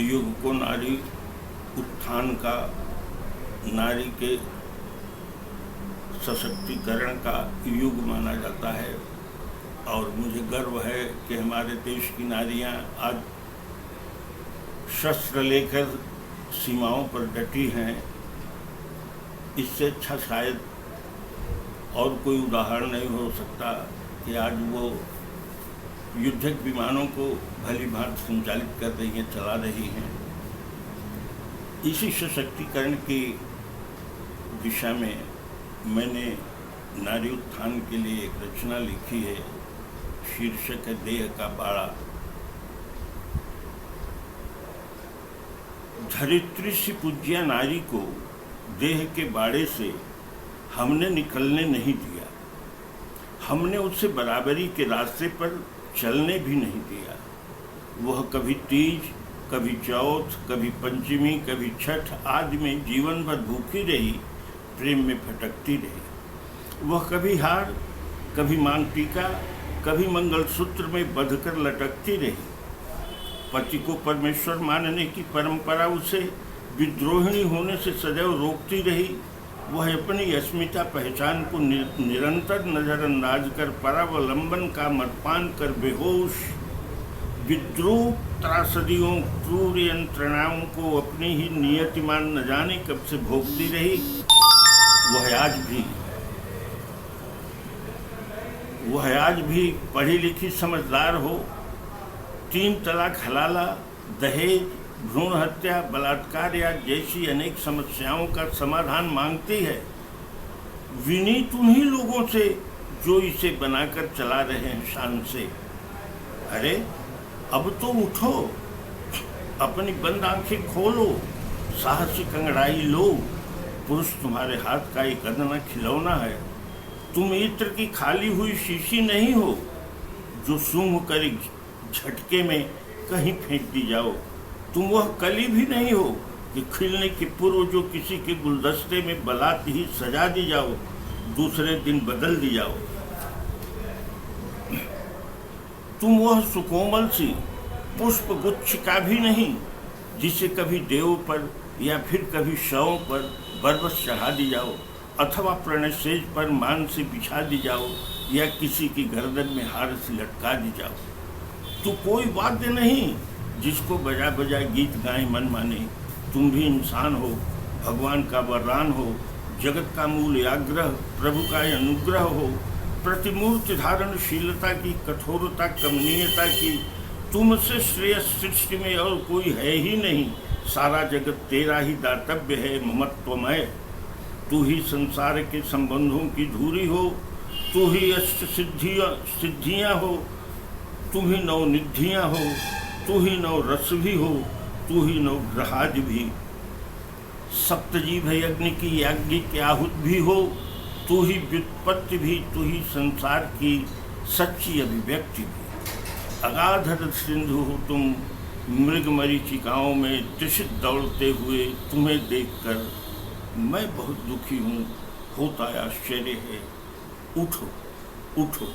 युग को नारी उत्थान का, नारी के सशक्तिकरण का युग माना जाता है। और मुझे गर्व है कि हमारे देश की नारियां आज शस्त्र लेकर सीमाओं पर डटी हैं। इससे अच्छा शायद और कोई उदाहरण नहीं हो सकता कि आज वो युद्धक विमानों को भली भांति संचालित कर रही हैं, चला रही हैं। इसी सशक्तिकरण की दिशा में मैंने नारी उत्थान के लिए एक रचना लिखी है, शीर्षक है देह का बाड़ा। धरित्री सी पूज्या नारी को देह के बाड़े से हमने निकलने नहीं दिया, हमने उसे बराबरी के रास्ते पर चलने भी नहीं दिया। वह कभी तीज, कभी चौथ, कभी पंचमी, कभी छठ आदि में जीवन भर भूखी रही, प्रेम में भटकती रही। वह कभी हार, कभी मांग टीका, कभी मंगलसूत्र में बंधकर लटकती रही। पति को परमेश्वर मानने की परंपरा उसे विद्रोहिणी होने से सदैव रोकती रही। वह अपनी अस्मिता पहचान को निरंतर नजरअंदाज कर परावलंबन का मदपान कर बेहोश विद्रूप त्रासदियों, क्रूर यंत्रणाओं को अपनी ही नियतिमान न जाने कब से भोगती रही। वह आज भी पढ़ी लिखी समझदार हो, 3 तलाक, हलाला, दहेज, भ्रूण हत्या, बलात्कार या जैसी अनेक समस्याओं का समाधान मांगती है। विनीत उन्हीं लोगों से जो इसे बनाकर चला रहे हैं शान से। अरे अब तो उठो, अपनी बंद आंखें खोलो, साहसिक अंगड़ाई लो। पुरुष तुम्हारे हाथ का एक अदना खिलौना है। तुम इत्र की खाली हुई शीशी नहीं हो जो सूंघ कर झटके में कहीं फेंक दी जाओ। तुम वह कली भी नहीं हो कि खिलने के पूर्व जो किसी के गुलदस्ते में बलात ही सजा दी जाओ, दूसरे दिन बदल दी जाओ। तुम वह सुकोमल सी पुष्प गुच्छ का भी नहीं जिसे कभी देव पर या फिर कभी शवों पर बरबस चढ़ा दी जाओ, अथवा प्रणयसेज पर मान से बिछा दी जाओ, या किसी की गर्दन में हार से लटका दी जाओ। तू कोई वाद्य नहीं जिसको बजा बजा गीत गाए मन माने। तुम भी इंसान हो, भगवान का वरदान हो, जगत का मूल आग्रह, प्रभु का अनुग्रह हो, प्रतिमूर्ति धारणशीलता की, कठोरता, कमनीयता की। तुमसे श्रेयस सृष्टि में और कोई है ही नहीं। सारा जगत तेरा ही दातव्य है, ममत्वमय। तू ही संसार के संबंधों की धूरी हो, तू ही अष्ट सिद्धियाँ हो, तू ही नौ निधियाँ हो, तू ही नौ रस भी हो, तू ही नौ ग्रहादि भी। सप्तजीव यज्ञ की याज्ञिक आहुत भी हो, तू ही व्युत्पत्ति भी, तू ही संसार की सच्ची अभिव्यक्ति भी। अगाध सिंधु हो तुम, मृग मरीचिकाओं में त्रिषित दौड़ते हुए तुम्हें देखकर मैं बहुत दुखी हूँ, होता आश्चर्य है। उठो उठो।